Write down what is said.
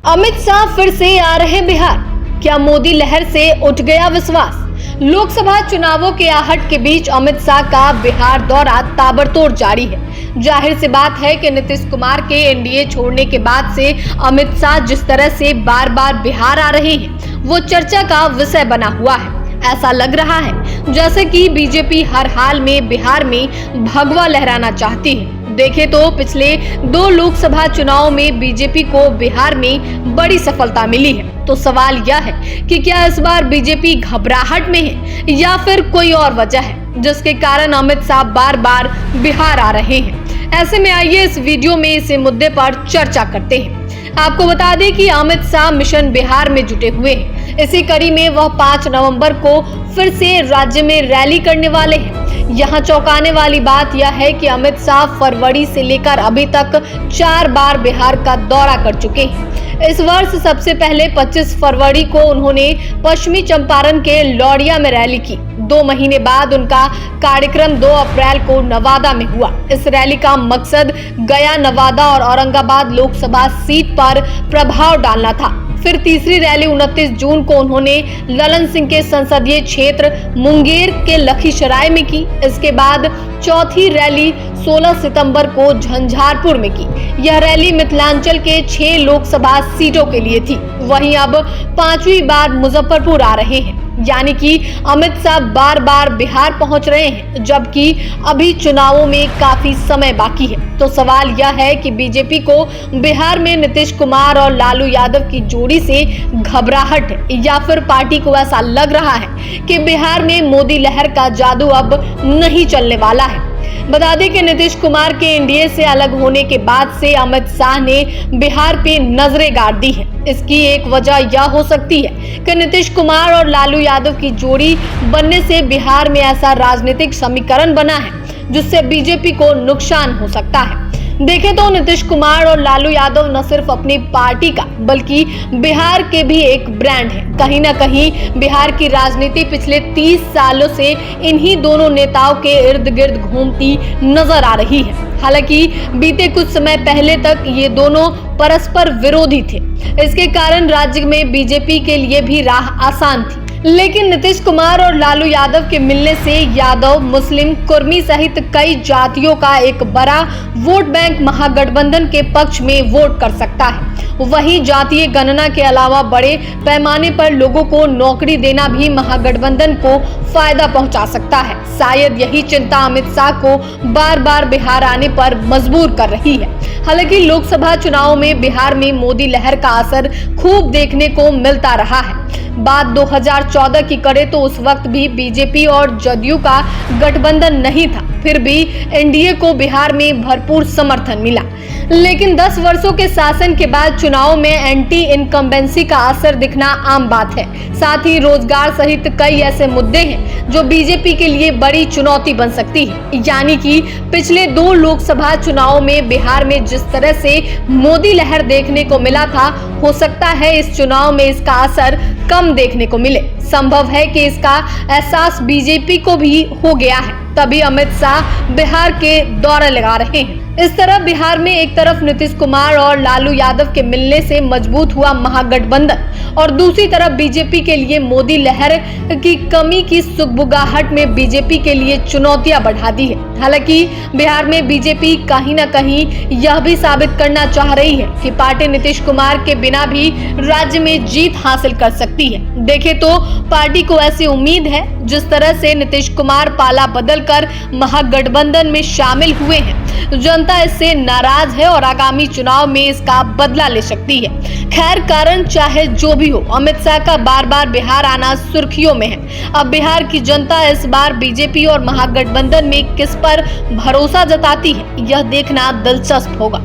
अमित शाह फिर से आ रहे बिहार, क्या मोदी लहर से उठ गया विश्वास? लोकसभा चुनावों के आहट के बीच अमित शाह का बिहार दौरा ताबड़तोड़ जारी है। जाहिर सी बात है कि नीतीश कुमार के एनडीए छोड़ने के बाद से अमित शाह जिस तरह से बार बार बिहार आ रहे हैं वो चर्चा का विषय बना हुआ है। ऐसा लग रहा है जैसे कि बीजेपी हर हाल में बिहार में भगवा लहराना चाहती है। देखें तो पिछले 2 लोकसभा चुनाव में बीजेपी को बिहार में बड़ी सफलता मिली है। तो सवाल यह है कि क्या इस बार बीजेपी घबराहट में है या फिर कोई और वजह है जिसके कारण अमित शाह बार बार बिहार आ रहे हैं। ऐसे में आइए इस वीडियो में इस मुद्दे पर चर्चा करते हैं। आपको बता दें कि अमित शाह मिशन बिहार में जुटे हुए हैं। इसी कड़ी में वह 5 नवंबर को फिर से राज्य में रैली करने वाले हैं। यहाँ चौंकाने वाली बात यह है कि अमित शाह फरवरी से लेकर अभी तक 4 बार बिहार का दौरा कर चुके हैं। इस वर्ष सबसे पहले 25 फरवरी को उन्होंने पश्चिमी चंपारण के लौरिया में रैली की। 2 महीने बाद उनका कार्यक्रम 2 अप्रैल को नवादा में हुआ। इस रैली का मकसद गया, नवादा और औरंगाबाद लोकसभा सीट पर प्रभाव डालना था। फिर तीसरी रैली 29 जून को उन्होंने ललन सिंह के संसदीय क्षेत्र मुंगेर के लखीसराय में की। इसके बाद चौथी रैली 16 सितंबर को झंझारपुर में की। यह रैली मिथिलांचल के 6 लोकसभा सीटों के लिए थी। वहीं अब 5वीं बार मुजफ्फरपुर आ रहे हैं, यानी कि अमित शाह बार बार बिहार पहुंच रहे हैं, जबकि अभी चुनावों में काफी समय बाकी है। तो सवाल यह है कि बीजेपी को बिहार में नीतीश कुमार और लालू यादव की जोड़ी से घबराहट है या फिर पार्टी को ऐसा लग रहा है कि बिहार में मोदी लहर का जादू अब नहीं चलने वाला है। बता दें कि नीतीश कुमार के एनडीए से अलग होने के बाद से अमित शाह ने बिहार पे नजरें गाड़ दी है। इसकी एक वजह यह हो सकती है कि नीतीश कुमार और लालू यादव की जोड़ी बनने से बिहार में ऐसा राजनीतिक समीकरण बना है जिससे बीजेपी को नुकसान हो सकता है। देखें तो नीतीश कुमार और लालू यादव न सिर्फ अपनी पार्टी का बल्कि बिहार के भी एक ब्रांड है। कहीं ना कहीं बिहार की राजनीति पिछले 30 सालों से इन्हीं दोनों नेताओं के इर्द गिर्द घूमती नजर आ रही है। हालांकि बीते कुछ समय पहले तक ये दोनों परस्पर विरोधी थे। इसके कारण राज्य में बीजेपी के लिए भी राह आसान थी। लेकिन नीतीश कुमार और लालू यादव के मिलने से यादव, मुस्लिम, कुर्मी सहित कई जातियों का एक बड़ा वोट बैंक महागठबंधन के पक्ष में वोट कर सकता है। वहीं जातीय गणना के अलावा बड़े पैमाने पर लोगों को नौकरी देना भी महागठबंधन को फायदा पहुंचा सकता है। शायद यही चिंता अमित शाह को बार बार बिहार आने पर मजबूर कर रही है। हालांकि लोकसभा चुनाव में बिहार में मोदी लहर का असर खूब देखने को मिलता रहा है। बात 2014 की करें तो उस वक्त भी बीजेपी और जदयू का गठबंधन नहीं था, फिर भी एनडीए को बिहार में भरपूर समर्थन मिला। लेकिन 10 वर्षों के शासन के बाद चुनाव में एंटी इनकम्बेंसी का असर दिखना आम बात है। साथ ही रोजगार सहित कई ऐसे मुद्दे हैं जो बीजेपी के लिए बड़ी चुनौती बन सकती है। यानी कि पिछले 2 लोकसभा चुनाव में बिहार में जिस तरह से मोदी लहर देखने को मिला था, हो सकता है इस चुनाव में इसका असर कम देखने को मिले। संभव है कि इसका एहसास बीजेपी को भी हो गया है, तभी अमित शाह बिहार के दौरे लगा रहे हैं। इस तरह बिहार में एक तरफ नीतीश कुमार और लालू यादव के मिलने से मजबूत हुआ महागठबंधन और दूसरी तरफ बीजेपी के लिए मोदी लहर की कमी की सुगबुगाहट में बीजेपी के लिए चुनौतियां बढ़ा दी है। हालांकि बिहार में बीजेपी कहीं ना कहीं यह भी साबित करना चाह रही है कि पार्टी नीतीश कुमार के बिना भी राज्य में जीत हासिल कर सकती है। देखें तो पार्टी को ऐसी उम्मीद है जिस तरह से नीतीश कुमार पाला बदलकर महागठबंधन में शामिल हुए हैं, जनता इससे नाराज है और आगामी चुनाव में इसका बदला ले सकती है। खैर, कारण चाहे जो भी हो, अमित शाह का बार बार बिहार आना सुर्खियों में है। अब बिहार की जनता इस बार बीजेपी और महागठबंधन में किस पर भरोसा जताती है, यह देखना दिलचस्प होगा।